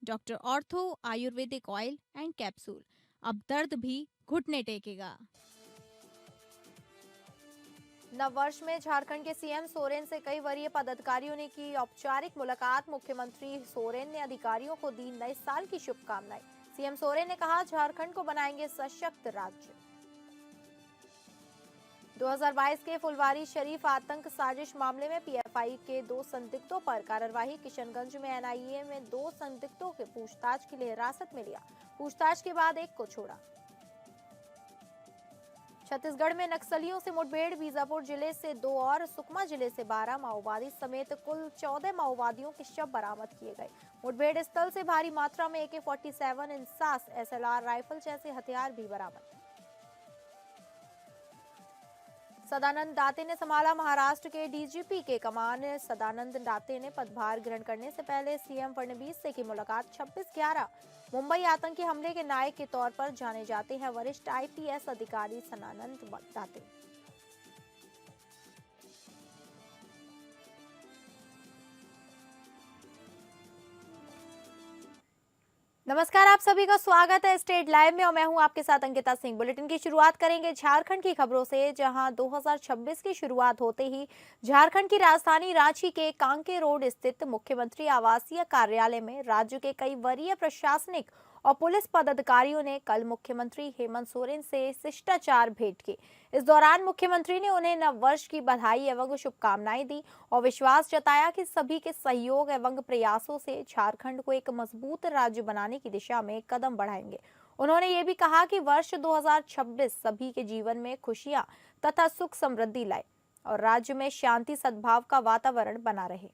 Doctor ortho Ayurvedic oil and capsule. अब दर्द भी घुटने टेकेगा। नववर्ष में झारखंड के सीएम सोरेन से कई वरीय पदाधिकारियों ने की औपचारिक मुलाकात। मुख्यमंत्री सोरेन ने अधिकारियों को दी नए साल की शुभकामनाएं। सीएम सोरेन ने कहा, झारखंड को बनाएंगे सशक्त राज्य। 2022 के फुलवारी शरीफ आतंक साजिश मामले में पीएफआई के 2 संदिग्धों पर कार्रवाई। किशनगंज में एनआईए में 2 संदिग्धों के पूछताछ के लिए हिरासत में लिया। पूछताछ के बाद एक को छोड़ा। छत्तीसगढ़ में नक्सलियों से मुठभेड़। बीजापुर जिले से 2 और सुकमा जिले से 12 माओवादी समेत कुल 14 माओवादियों के शव बरामद किए गए। मुठभेड़ स्थल से भारी मात्रा में AK-47, इंसास, SLR राइफल जैसे हथियार भी बरामद। सदानंद दाते ने संभाला महाराष्ट्र के डीजीपी के कमान। सदानंद दाते ने पदभार ग्रहण करने से पहले सीएम फडणवीस से की मुलाकात। 26/11 मुंबई आतंकी हमले के नायक के तौर पर जाने जाते हैं वरिष्ठ आईपीएस अधिकारी सदानंद दाते। नमस्कार, आप सभी का स्वागत है स्टेट लाइव में और मैं हूं आपके साथ अंकिता सिंह। बुलेटिन की शुरुआत करेंगे झारखंड की खबरों से, जहां 2026 की शुरुआत होते ही झारखंड की राजधानी रांची के कांके रोड स्थित मुख्यमंत्री आवासीय कार्यालय में राज्य के कई वरीय प्रशासनिक और पुलिस पदाधिकारियों ने कल मुख्यमंत्री हेमंत सोरेन से शिष्टाचार भेंट की। इस दौरान मुख्यमंत्री ने उन्हें नववर्ष की बधाई एवं शुभकामनाएं दी और विश्वास जताया कि सभी के सहयोग एवं प्रयासों से झारखंड को एक मजबूत राज्य बनाने की दिशा में कदम बढ़ाएंगे। उन्होंने ये भी कहा कि वर्ष 2026 सभी के जीवन में खुशियां तथा सुख समृद्धि लाए और राज्य में शांति सद्भाव का वातावरण बना रहे।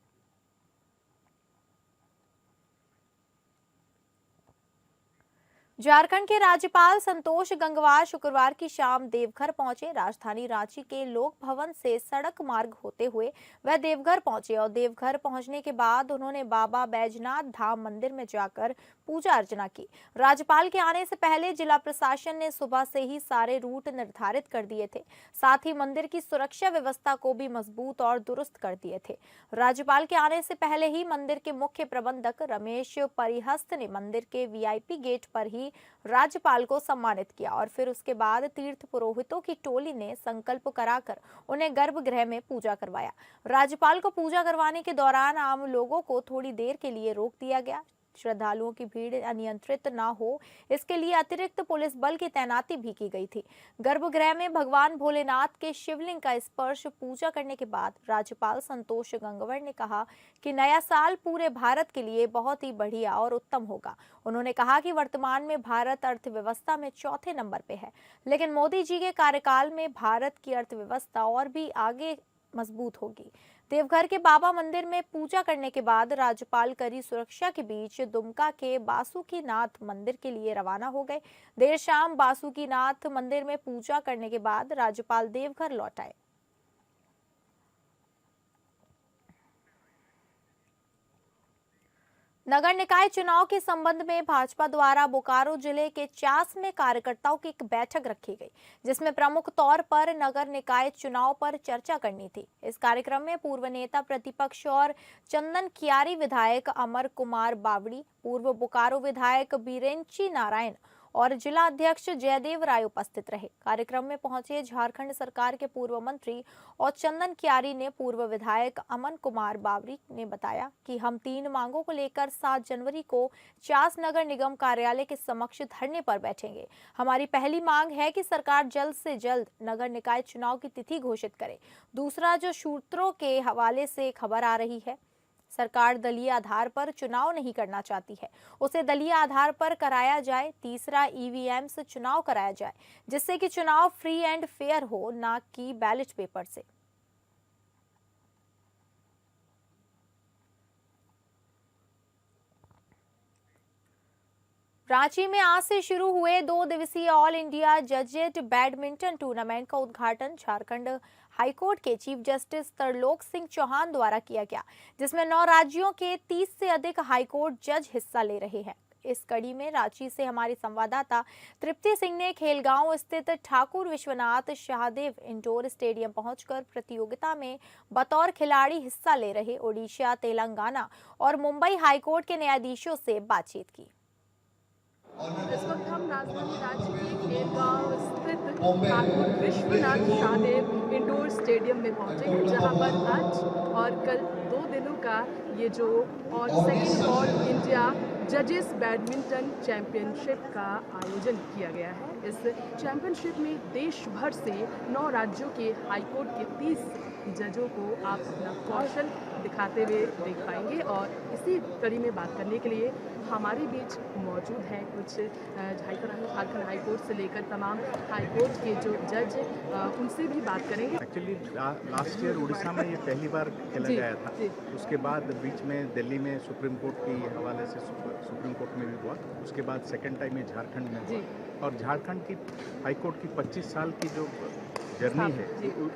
झारखंड के राज्यपाल संतोष गंगवार शुक्रवार की शाम देवघर पहुंचे। राजधानी रांची के लोक भवन से सड़क मार्ग होते हुए वह देवघर पहुंचे और देवघर पहुंचने के बाद उन्होंने बाबा बैजनाथ धाम मंदिर में जाकर पूजा अर्चना की। राज्यपाल के आने से पहले जिला प्रशासन ने सुबह से ही सारे रूट निर्धारित कर दिए थे, साथ ही मंदिर की सुरक्षा व्यवस्था को भी मजबूत और दुरुस्त कर दिए थे। राज्यपाल के आने से पहले ही मंदिर के मुख्य प्रबंधक रमेश परिहस्त ने मंदिर के वीआईपी गेट पर ही राज्यपाल को सम्मानित किया और फिर उसके बाद तीर्थ पुरोहितों की टोली ने संकल्प कराकर उन्हें गर्भगृह में पूजा करवाया। राज्यपाल को पूजा करवाने के दौरान आम लोगों को थोड़ी देर के लिए रोक दिया गया। श्रद्धालुओं की भीड़ अनियंत्रित न हो, इसके लिए अतिरिक्त पुलिस बल की तैनाती भी की गई थी। गर्भगृह में भगवान भोलेनाथ के शिवलिंग का स्पर्श पूजा करने के बाद राज्यपाल संतोष गंगवार ने कहा कि नया साल पूरे भारत के लिए बहुत ही बढ़िया और उत्तम होगा। उन्होंने कहा कि वर्तमान में भारत अर्थव्यवस्था में चौथे नंबर पे है, लेकिन मोदी जी के कार्यकाल में भारत की अर्थव्यवस्था और भी आगे मजबूत होगी। देवघर के बाबा मंदिर में पूजा करने के बाद राज्यपाल कड़ी सुरक्षा के बीच दुमका के बासुकीनाथ मंदिर के लिए रवाना हो गए। देर शाम बासुकीनाथ मंदिर में पूजा करने के बाद राज्यपाल देवघर लौट आए। नगर निकाय चुनाव के संबंध में भाजपा द्वारा बोकारो जिले के चास में कार्यकर्ताओं की एक बैठक रखी गई, जिसमें प्रमुख तौर पर नगर निकाय चुनाव पर चर्चा करनी थी। इस कार्यक्रम में पूर्व नेता प्रतिपक्ष और चंदन कियारी विधायक अमर कुमार बावड़ी, पूर्व बोकारो विधायक बीरेंची नारायण और जिला अध्यक्ष जयदेव राय उपस्थित रहे। कार्यक्रम में पहुंचे झारखंड सरकार के पूर्व मंत्री और चंदन कियारी ने पूर्व विधायक अमन कुमार बावरी ने बताया कि हम 3 मांगों को लेकर 7 जनवरी को चास नगर निगम कार्यालय के समक्ष धरने पर बैठेंगे। हमारी पहली मांग है कि सरकार जल्द से जल्द नगर निकाय चुनाव की तिथि घोषित करे। दूसरा, जो सूत्रों के हवाले से खबर आ रही है, सरकार दलीय आधार पर चुनाव नहीं करना चाहती है, उसे दलीय आधार पर कराया जाए। तीसरा, ईवीएम से चुनाव कराया जाए, जिससे कि चुनाव फ्री एंड फेयर हो, ना कि बैलेट पेपर से। रांची में आज से शुरू हुए 2 दिवसीय ऑल इंडिया जजेट बैडमिंटन टूर्नामेंट का उद्घाटन झारखंड हाईकोर्ट के चीफ जस्टिस तरलोक सिंह चौहान द्वारा किया गया, जिसमें 9 राज्यों के 30 से अधिक हाईकोर्ट जज हिस्सा ले रहे हैं। इस कड़ी में रांची से हमारी संवाददाता तृप्ति सिंह ने खेलगांव स्थित ठाकुर विश्वनाथ शाहदेव इंडोर स्टेडियम पहुंचकर प्रतियोगिता में बतौर खिलाड़ी हिस्सा ले रहे ओडिशा, तेलंगाना और मुंबई हाईकोर्ट के न्यायाधीशों से बातचीत की। इस वक्त हम राजधानी रांची के खेलगांव स्थित ठाकुर विश्वनाथ शाहदेव इंडोर स्टेडियम में पहुंचे हैं, जहां पर आज और कल 2 दिनों का ये जो और सेकंड ऑल इंडिया जजेस बैडमिंटन चैंपियनशिप का आयोजन किया गया है। इस चैंपियनशिप में देश भर से 9 राज्यों के हाईकोर्ट के 30 जजों को आप अपना कौशल दिखाते हुए देख पाएंगे और इसी कड़ी में बात करने के लिए हमारे बीच मौजूद हैं कुछ झारखंड हाईकोर्ट से लेकर तमाम हाईकोर्ट के जो जज, उनसे भी बात करेंगे। एक्चुअली लास्ट ईयर उड़ीसा में ये पहली बार खेला गया था। उसके बाद बीच में दिल्ली में सुप्रीम कोर्ट के हवाले से सुप्रीम कोर्ट में भी हुआ। उसके बाद सेकंड टाइम ये झारखंड में हुआ और झारखंड की हाईकोर्ट की 25 साल की जो जर्नी है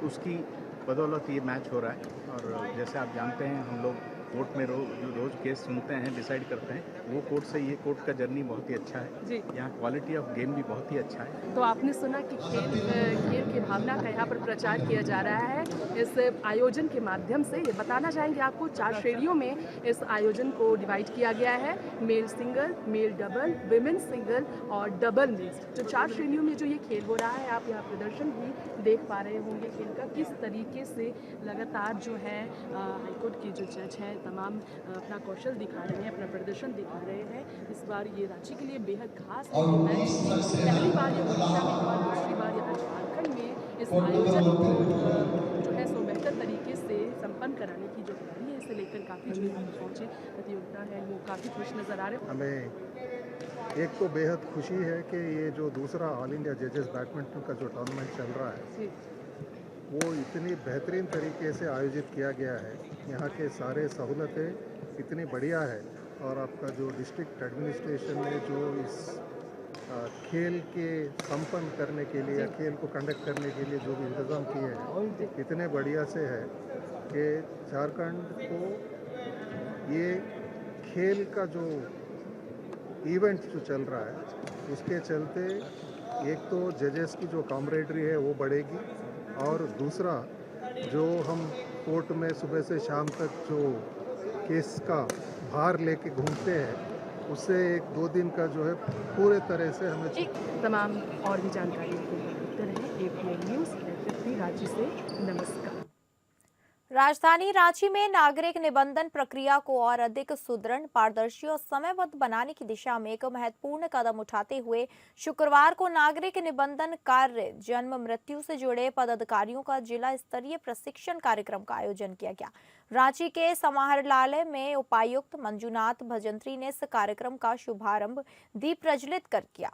उसकी बदौलत ये मैच हो रहा है। और जैसे आप जानते हैं, हम लोग कोर्ट में रोज केस सुनते हैं, डिसाइड करते हैं। वो कोर्ट से ये कोर्ट का जर्नी बहुत ही अच्छा है। यहाँ क्वालिटी ऑफ गेम भी बहुत ही अच्छा है। तो आपने सुना कि खेल की भावना का यहाँ पर प्रचार किया जा रहा है इस आयोजन के माध्यम से। ये बताना चाहेंगे आपको 4 श्रेणियों में इस आयोजन को डिवाइड किया गया है। Male single, male double, women single और डबल मिक्स्ड। जो 4 श्रेणियों में जो ये खेल हो रहा है, आप यहाँ प्रदर्शन भी देख पा रहे होंगे खेल का, किस तरीके से लगातार जो है हाईकोर्ट के जो जज हैं तमाम अपना कौशल दिखा रहे हैं, अपना प्रदर्शन दिखा रहे हैं। इस बार ये रांची के लिए बेहद खास है। मैच पहली बार ये ओडिशा में और दूसरी बार यहाँ झारखंड में इस आयोजन को जो है सो बेहतर तरीके से संपन्न कराने की जो तैयारी है, इसे लेकर काफ़ी जो यहाँ पहुँचे प्रतियोगिता है वो काफ़ी खुश नज़र आ रहे हैं। हमें एक तो बेहद खुशी है कि ये जो दूसरा ऑल इंडिया जजेस बैडमिंटन का जो टूर्नामेंट चल रहा है वो इतनी बेहतरीन तरीके से आयोजित किया गया है। यहाँ के सारे सहूलतें इतनी बढ़िया है और आपका जो डिस्ट्रिक्ट एडमिनिस्ट्रेशन ने जो इस खेल के संपन्न करने के लिए या खेल को कंडक्ट करने के लिए जो भी इंतज़ाम किए हैं इतने बढ़िया से है कि झारखंड को ये खेल का जो इवेंट जो चल रहा है उसके चलते एक तो जजेस की जो कॉमरेडरी है वो बढ़ेगी और दूसरा जो हम कोर्ट में सुबह से शाम तक जो केस का भार लेके घूमते हैं उससे 1-2 दिन का जो है पूरे तरह से हमें तमाम और भी जानकारी देते रहे। APN न्यूज़ रांची से नमस्कार। राजधानी रांची में नागरिक निबंधन प्रक्रिया को और अधिक सुदृढ़, पारदर्शी और समयबद्ध बनाने की दिशा में एक महत्वपूर्ण कदम उठाते हुए शुक्रवार को नागरिक निबंधन कार्य, जन्म मृत्यु से जुड़े पदाधिकारियों का जिला स्तरीय प्रशिक्षण कार्यक्रम का आयोजन किया गया। रांची के समाहरणालय में उपायुक्त मंजुनाथ भजंत्री ने इस कार्यक्रम का शुभारंभ दीप प्रज्वलित कर किया।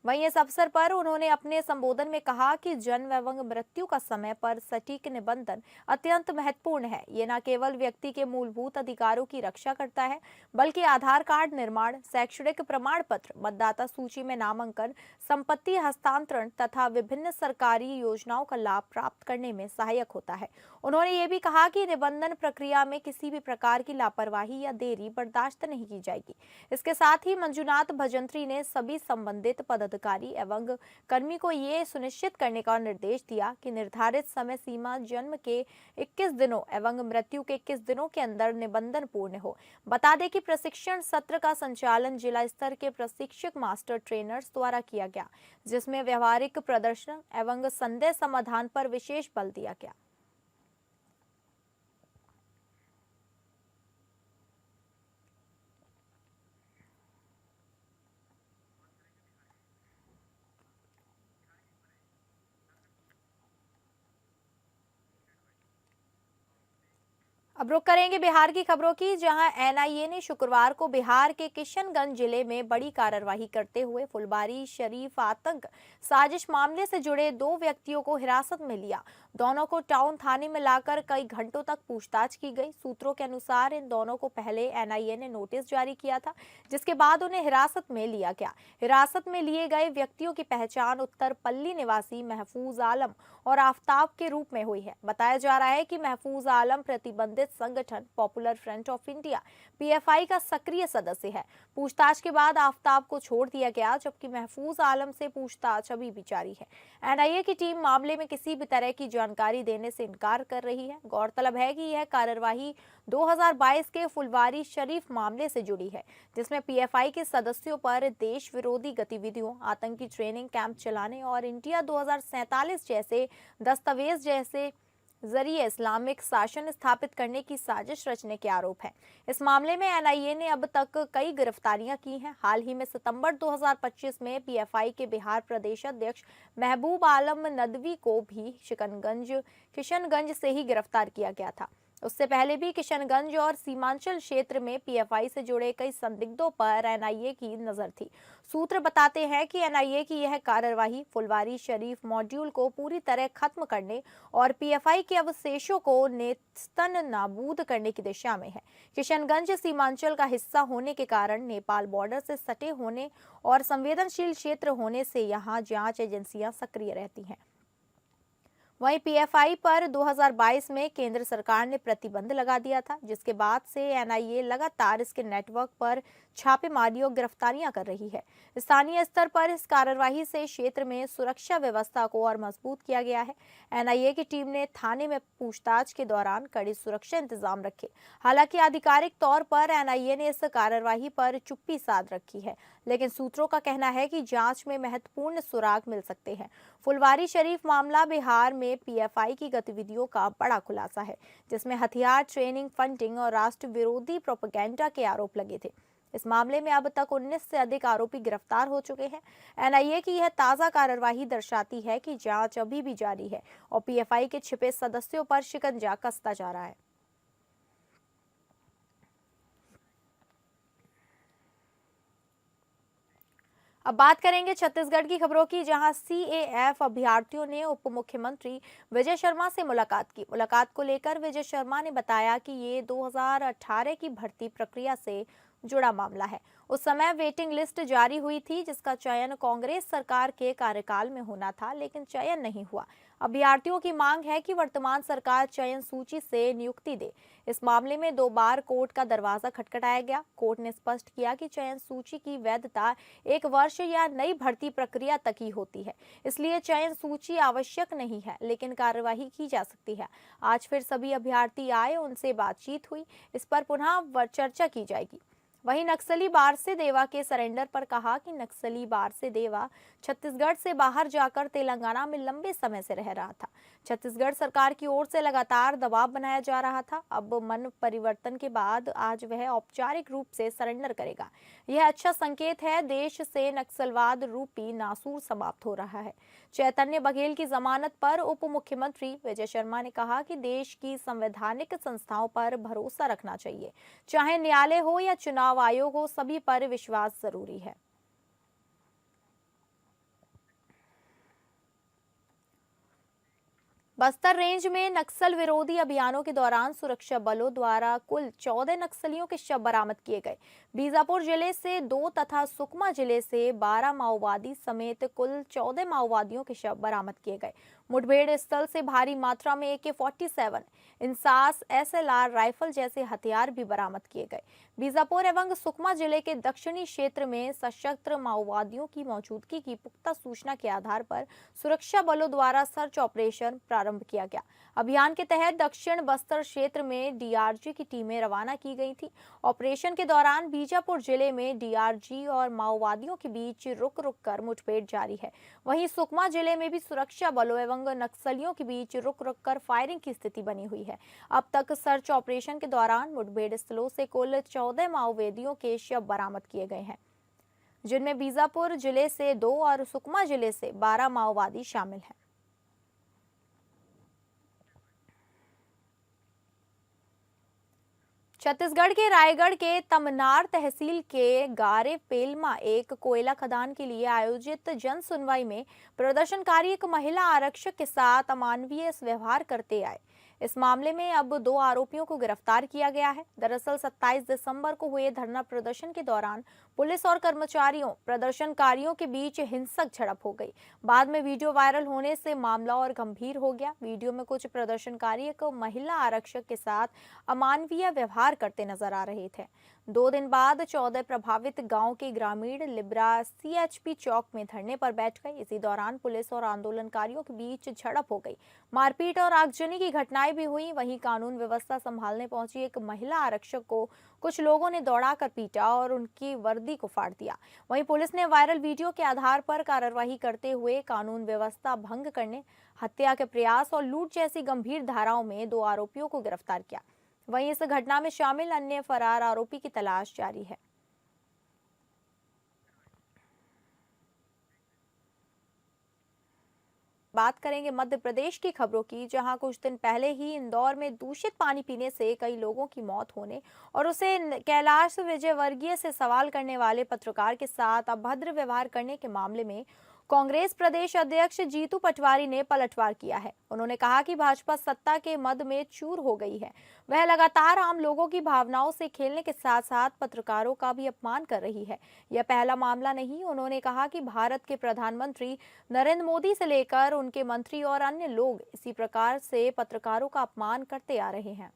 वहीं इस अवसर पर उन्होंने अपने संबोधन में कहा कि जन्म एवं मृत्यु का समय पर सटीक निबंधन अत्यंत महत्वपूर्ण है। ये न केवल व्यक्ति के मूलभूत अधिकारों की रक्षा करता है, बल्कि आधार कार्ड निर्माण, शैक्षणिक प्रमाण पत्र, मतदाता सूची में नामांकन, संपत्ति हस्तांतरण तथा विभिन्न सरकारी योजनाओं का लाभ प्राप्त करने में सहायक होता है। उन्होंने ये भी कहा कि निबंधन प्रक्रिया में किसी भी प्रकार की लापरवाही या देरी बर्दाश्त नहीं की जाएगी। इसके साथ ही मंजुनाथ भजंत्री ने सभी संबंधित पदाधिकारी एवं कर्मी को ये सुनिश्चित करने का निर्देश दिया कि निर्धारित समय सीमा जन्म के 21 दिनों एवं मृत्यु के 21 दिनों के अंदर निबंधन पूर्ण हो। बता दें कि प्रशिक्षण सत्र का संचालन जिला स्तर के प्रशिक्षक मास्टर ट्रेनर्स द्वारा किया गया, जिसमें व्यवहारिक प्रदर्शन एवं संदेह समाधान पर विशेष बल दिया गया। अब रुक करेंगे बिहार की खबरों की, जहां एनआईए ने शुक्रवार को बिहार के किशनगंज जिले में बड़ी कार्रवाई करते हुए फुलवारी शरीफ आतंक साजिश मामले से जुड़े 2 व्यक्तियों को हिरासत में लिया। दोनों को टाउन थाने में लाकर कई घंटों तक पूछताछ की गई। सूत्रों के अनुसार इन दोनों को पहले एनआईए ने नोटिस जारी किया था, जिसके बाद उन्हें हिरासत में लिया गया। हिरासत में लिए गए व्यक्तियों की पहचान उत्तर पल्ली निवासी महफूज आलम और आफ्ताब के रूप में हुई है। बताया जा रहा है कि महफूज आलम प्रतिबंधित संगठित संगठन popular front of India PFI का सक्रिय सदस्य है। पूछताछ के बाद आफ्ताब को छोड़ दिया गया, जबकि महफूज आलम से पूछताछ अभी भी जारी है। एनआईए की टीम मामले में किसी भी तरह की जानकारी देने से इनकार कर रही है। गौरतलब है कि यह कार्यवाही 2022 के फुलवारी शरीफ मामले से जुड़ी है, जिसमें पीएफआई के सदस्यों पर देश विरोधी गतिविधियों, आतंकी ट्रेनिंग कैंप चलाने और इंडिया 2047 जैसे दस्तावेज जैसे जरिए इस्लामिक शासन स्थापित करने की साजिश रचने के आरोप हैं। इस मामले में एनआईए ने अब तक कई गिरफ्तारियां की हैं। हाल ही में सितंबर 2025 में पीएफआई के बिहार प्रदेश अध्यक्ष महबूब आलम नदवी को भी किशनगंज से ही गिरफ्तार किया गया था। उससे पहले भी किशनगंज और सीमांचल क्षेत्र में पीएफआई से जुड़े कई संदिग्धों पर एनआईए की नजर थी। सूत्र बताते हैं कि एनआईए की यह कार्यवाही फुलवारी शरीफ मॉड्यूल को पूरी तरह खत्म करने और पीएफआई के अवशेषों को नेस्तन नाबूद करने की दिशा में है। किशनगंज सीमांचल का हिस्सा होने के कारण नेपाल बॉर्डर से सटे होने और संवेदनशील क्षेत्र होने से यहाँ जांच एजेंसियां सक्रिय रहती हैं। वहीं पीएफआई पर 2022 में केंद्र सरकार ने प्रतिबंध लगा दिया था, जिसके बाद से एनआईए लगातार इसके नेटवर्क पर छापेमारी और गिरफ्तारियां कर रही है। स्थानीय स्तर पर इस कार्यवाही से क्षेत्र में सुरक्षा व्यवस्था को और मजबूत किया गया है। एनआईए की टीम ने थाने में पूछताछ के दौरान कड़ी सुरक्षा इंतजाम रखे। हालांकि आधिकारिक तौर पर एनआईए ने इस कार्यवाही पर चुप्पी साध रखी है, लेकिन सूत्रों का कहना है कि जांच में महत्वपूर्ण सुराग मिल सकते हैं। फुलवारी शरीफ मामला बिहार में पीएफआई की गतिविधियों का बड़ा खुलासा है, जिसमें हथियार ट्रेनिंग, फंडिंग और राष्ट्र विरोधी प्रोपेगेंडा के आरोप लगे थे। इस मामले में अब तक 19 से अधिक आरोपी गिरफ्तार हो चुके हैं। एनआईए की यह ताजा कार्यवाही दर्शाती है कि जांच अभी भी जारी है और पीएफआई के छिपे सदस्यों पर शिकंजा कसता जा रहा है। अब बात करेंगे छत्तीसगढ़ की खबरों की, जहां सीएएफ अभ्यर्थियों ने उप मुख्यमंत्री विजय शर्मा से मुलाकात की। मुलाकात को लेकर विजय शर्मा ने बताया कि ये 2018 की भर्ती प्रक्रिया से जुड़ा मामला है। उस समय वेटिंग लिस्ट जारी हुई थी, जिसका चयन कांग्रेस सरकार के कार्यकाल में होना था, लेकिन चयन नहीं हुआ। अभ्यर्थियों की मांग है कि वर्तमान सरकार चयन सूची से नियुक्ति दे। इस मामले में 2 बार कोर्ट का दरवाजा खटखटाया गया। कोर्ट ने स्पष्ट किया कि चयन सूची की वैधता 1 वर्ष या नई भर्ती प्रक्रिया तक ही होती है, इसलिए चयन सूची आवश्यक नहीं है, लेकिन कार्यवाही की जा सकती है। आज फिर सभी अभ्यर्थी आए, उनसे बातचीत हुई, इस पर पुनः चर्चा की जाएगी। वहीं नक्सली बारसे देवा के सरेंडर पर कहा कि नक्सली बारसे देवा छत्तीसगढ़ से बाहर जाकर तेलंगाना में लंबे समय से रह रहा था। छत्तीसगढ़ सरकार की ओर से लगातार दबाव बनाया जा रहा था। अब मन परिवर्तन के बाद आज वह औपचारिक रूप से सरेंडर करेगा। यह अच्छा संकेत है। देश से नक्सलवाद रूपी नासूर समाप्त हो रहा है। चैतन्य बघेल की जमानत पर उप मुख्यमंत्री विजय शर्मा ने कहा कि देश की संवैधानिक संस्थाओं पर भरोसा रखना चाहिए। चाहे न्यायालय हो या चुनाव आयोग हो, सभी पर विश्वास जरूरी है। बस्तर रेंज में नक्सल विरोधी अभियानों के दौरान सुरक्षा बलों द्वारा कुल 14 नक्सलियों के शव बरामद किए गए। बीजापुर जिले से 2 तथा सुकमा जिले से 12 माओवादी समेत कुल 14 माओवादियों के शव बरामद किए गए। मुठभेड़ स्थल से भारी मात्रा में AK-47, इंसास, SLR राइफल जैसे हथियार भी बरामद किए गए। बीजापुर एवं सुकमा जिले के दक्षिणी क्षेत्र में सशस्त्र माओवादियों की मौजूदगी की पुख्ता सूचना के आधार पर सुरक्षा बलों द्वारा सर्च ऑपरेशन प्रारंभ किया गया। अभियान के तहत दक्षिण बस्तर क्षेत्र में डीआरजी की टीमें रवाना की गई थी। ऑपरेशन के दौरान बीजापुर जिले में डीआरजी और माओवादियों के बीच रुक रुक कर मुठभेड़ जारी है। वहीं सुकमा जिले में भी सुरक्षा बलों एवं नक्सलियों के बीच रुक रुक कर फायरिंग की स्थिति बनी हुई है। अब तक सर्च ऑपरेशन के दौरान मुठभेड़ स्थलों से कुल 14 माओवादियों के शव बरामद किए गए हैं, जिनमें बीजापुर जिले से 2 और सुकमा जिले से 12 माओवादी शामिल हैं। छत्तीसगढ़ के रायगढ़ के तमनार तहसील के गारे पेलमा एक कोयला खदान के लिए आयोजित जन सुनवाई में प्रदर्शनकारी एक महिला आरक्षक के साथ अमानवीय व्यवहार करते आए। इस मामले में अब 2 आरोपियों को गिरफ्तार किया गया है। दरअसल 27 दिसंबर को हुए धरना प्रदर्शन के दौरान पुलिस और प्रदर्शनकारियों के बीच हिंसक झड़प हो गई। बाद में वीडियो वायरल होने से मामला और गंभीर हो गया। वीडियो में कुछ प्रदर्शनकारी एक महिला आरक्षक के साथ अमानवीय व्यवहार करते नजर आ रहे थे। 2 दिन बाद 14 प्रभावित गांव के ग्रामीण लिब्रा CHP चौक में धरने पर बैठ गए। इसी दौरान पुलिस और आंदोलनकारियों के बीच झड़प हो गई। मारपीट और आगजनी की घटनाएं भी हुई। वहीं कानून व्यवस्था संभालने पहुंची एक महिला आरक्षक को कुछ लोगों ने दौड़ाकर पीटा और उनकी वर्दी को फाड़ दिया। वहीं पुलिस ने वायरल वीडियो के आधार पर कार्रवाई करते हुए कानून व्यवस्था भंग करने, हत्या के प्रयास और लूट जैसी गंभीर धाराओं में 2 आरोपियों को गिरफ्तार किया। वहीं इस घटना में शामिल अन्य फरार आरोपी की तलाश जारी है। बात करेंगे मध्य प्रदेश की खबरों की, जहां कुछ दिन पहले ही इंदौर में दूषित पानी पीने से कई लोगों की मौत होने और उसे कैलाश विजयवर्गीय से सवाल करने वाले पत्रकार के साथ अभद्र व्यवहार करने के मामले में कांग्रेस प्रदेश अध्यक्ष जीतू पटवारी ने पलटवार किया है। उन्होंने कहा कि भाजपा सत्ता के मद में चूर हो गई है। वह लगातार आम लोगों की भावनाओं से खेलने के साथ साथ पत्रकारों का भी अपमान कर रही है। यह पहला मामला नहीं। उन्होंने कहा कि भारत के प्रधानमंत्री नरेंद्र मोदी से लेकर उनके मंत्री और अन्य लोग इसी प्रकार से पत्रकारों का अपमान करते आ रहे हैं।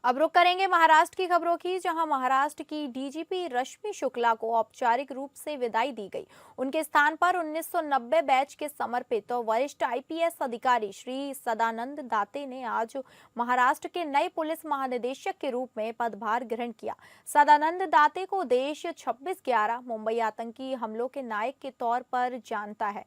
अब रुक करेंगे महाराष्ट्र की खबरों की, जहां महाराष्ट्र की डीजीपी रश्मि शुक्ला को औपचारिक रूप से विदाई दी गई। उनके स्थान पर 1990 बैच के समर्पित और वरिष्ठ IPS अधिकारी श्री सदानंद दाते ने आज महाराष्ट्र के नए पुलिस महानिदेशक के रूप में पदभार ग्रहण किया। सदानंद दाते को देश 26/11 मुंबई आतंकी हमलों के नायक के तौर पर जानता है।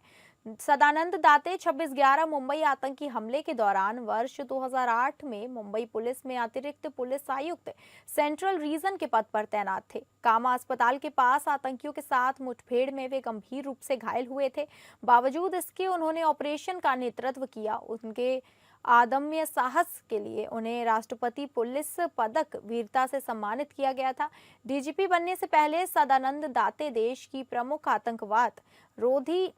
सदानंद दाते 26/11 मुंबई आतंकी हमले के दौरान वर्ष 2008 में मुंबई पुलिस में अतिरिक्त पुलिस आयुक्त सेंट्रल रीजन के पद पर तैनात थे। कामा अस्पताल के पास आतंकियों के साथ मुठभेड़ में वे गंभीर रूप से घायल हुए थे। बावजूद इसके उन्होंने ऑपरेशन का नेतृत्व किया। उनके आदम्य साहस के लिए उन्हें राष्ट्रपति पुलिस पदक वीरता से सम्मानित किया गया था। DGP बनने से पहले सदानंद दाते देश की प्रमुख आतंकवाद रोधी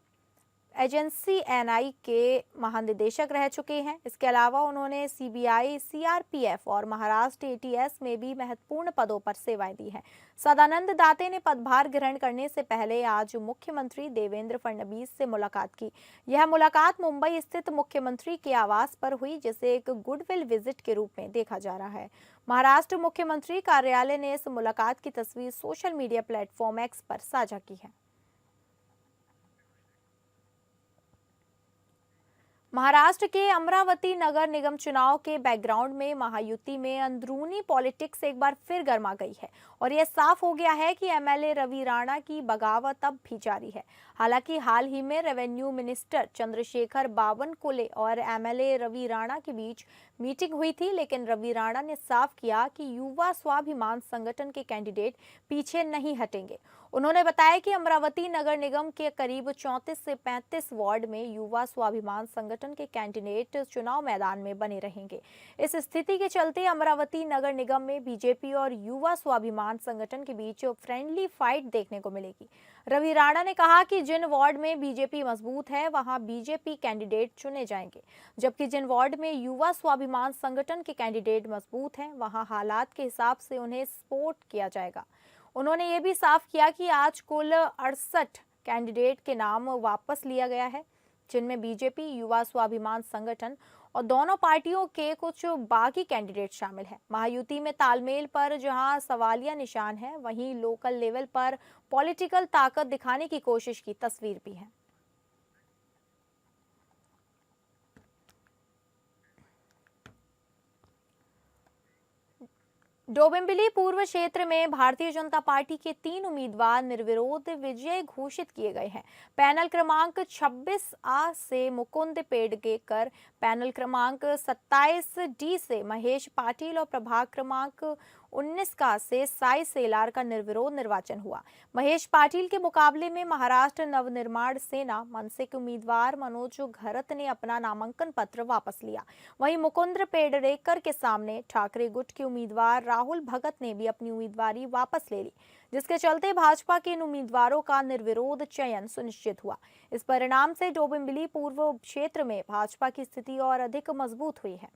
एजेंसी NI के महानिदेशक रह चुके हैं। इसके अलावा उन्होंने CBI, CRPF और महाराष्ट्र ATS में भी महत्वपूर्ण पदों पर सेवाएं दी हैं। सदानंद दाते ने पदभार ग्रहण करने से पहले आज मुख्यमंत्री देवेंद्र फडणवीस से मुलाकात की। यह मुलाकात मुंबई स्थित मुख्यमंत्री के आवास पर हुई, जिसे एक गुडविल विजिट के रूप में देखा जा रहा है। महाराष्ट्र मुख्यमंत्री कार्यालय ने इस मुलाकात की तस्वीर सोशल मीडिया प्लेटफॉर्म X पर साझा की है। महाराष्ट्र के अमरावती नगर निगम चुनाव के बैकग्राउंड में महायुति में अंदरूनी पॉलिटिक्स एक बार फिर गर्मा गई है और यह साफ हो गया है कि MLA रवि राणा की बगावत अब भी जारी है। हालांकि हाल ही में रेवेन्यू मिनिस्टर चंद्रशेखर बावनकुले और MLA रवि राणा के बीच मीटिंग हुई थी, लेकिन रवि राणा ने साफ किया कि युवा स्वाभिमान संगठन के कैंडिडेट पीछे नहीं हटेंगे। उन्होंने बताया कि अमरावती नगर निगम के करीब 34 से 35 वार्ड में युवा स्वाभिमान संगठन के कैंडिडेट चुनाव मैदान में बने रहेंगे। इस स्थिति के चलते अमरावती नगर निगम में बीजेपी और युवा स्वाभिमान संगठन के बीच फ्रेंडली फाइट देखने को मिलेगी। रवि राणा ने कहा कि जिन वार्ड में बीजेपी मजबूत है वहां बीजेपी कैंडिडेट चुने जाएंगे, जबकि जिन वार्ड में युवा स्वाभिमान संगठन के कैंडिडेट मजबूत हैं वहां हालात के हिसाब से उन्हें सपोर्ट किया जाएगा। उन्होंने ये भी साफ किया कि आज कुल 68 कैंडिडेट के नाम वापस लिया गया है, जिनमें बीजेपी, युवा स्वाभिमान संगठन और दोनों पार्टियों के कुछ बागी कैंडिडेट शामिल हैं। महायुति में तालमेल पर जहां सवालिया निशान है, वहीं लोकल लेवल पर पॉलिटिकल ताकत दिखाने की कोशिश की तस्वीर भी है। डोंबिवली पूर्व क्षेत्र में भारतीय जनता पार्टी के 3 उम्मीदवार निर्विरोध विजय घोषित किए गए हैं। पैनल क्रमांक 26A से मुकुंद पेडगेकर, पैनल क्रमांक 27D से महेश पाटिल और प्रभाग क्रमांक 19 का से साई सेलार का निर्विरोध निर्वाचन हुआ। महेश पाटिल के मुकाबले में महाराष्ट्र नवनिर्माण सेना मनसे के उम्मीदवार मनोज घरत ने अपना नामांकन पत्र वापस लिया। वहीं मुकुंद पेडणेकर के सामने ठाकरे गुट के उम्मीदवार राहुल भगत ने भी अपनी उम्मीदवारी वापस ले ली, जिसके चलते भाजपा के इन उम्मीदवारों का निर्विरोध चयन सुनिश्चित हुआ। इस परिणाम से डोंबिवली पूर्व क्षेत्र में भाजपा की स्थिति और अधिक मजबूत हुई है।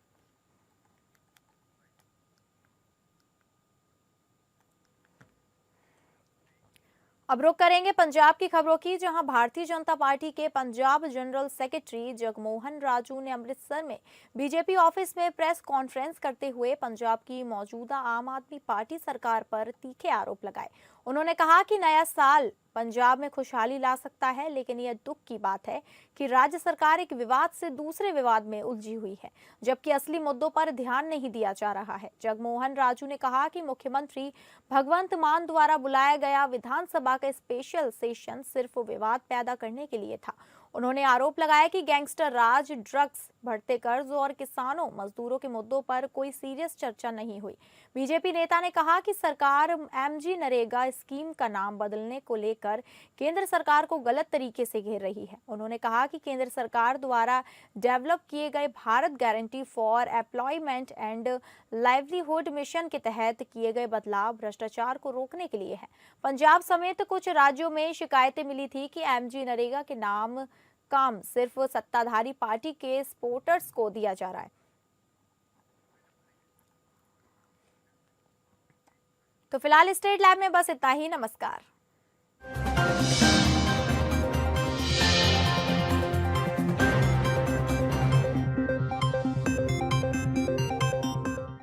अब रुख करेंगे पंजाब की खबरों की, जहां भारतीय जनता पार्टी के पंजाब जनरल सेक्रेटरी जगमोहन राजू ने अमृतसर में बीजेपी ऑफिस में प्रेस कॉन्फ्रेंस करते हुए पंजाब की मौजूदा आम आदमी पार्टी सरकार पर तीखे आरोप लगाए। उन्होंने कहा कि नया साल पंजाब में खुशहाली ला सकता है, लेकिन यह दुख की बात है कि राज्य सरकार एक विवाद से दूसरे विवाद में उलझी हुई है, जबकि असली मुद्दों पर ध्यान नहीं दिया जा रहा है। जगमोहन राजू ने कहा कि मुख्यमंत्री भगवंत मान द्वारा बुलाया गया विधानसभा का स्पेशल सेशन सिर्फ विवाद पैदा करने के लिए था। उन्होंने आरोप लगाया कि गैंगस्टर राज, ड्रग्स, बढ़ते कर्ज और किसानों मजदूरों के मुद्दों पर कोई सीरियस चर्चा नहीं हुई। बीजेपी नेता ने कहा कि सरकार एमजी नरेगा स्कीम का नाम बदलने को लेकर केंद्र सरकार को गलत तरीके से घेर रही है। उन्होंने कहा कि केंद्र सरकार द्वारा डेवलप किए गए Bharat guarantee for employment and livelihood mission के तहत किए गए बदलाव भ्रष्टाचार को रोकने के लिए है। पंजाब समेत कुछ राज्यों में शिकायतें मिली थी कि एमजी नरेगा के नाम काम सिर्फ सत्ताधारी पार्टी के सपोर्टर्स को दिया जा रहा है। तो फिलहाल स्टेट लैब में बस इतना ही। नमस्कार।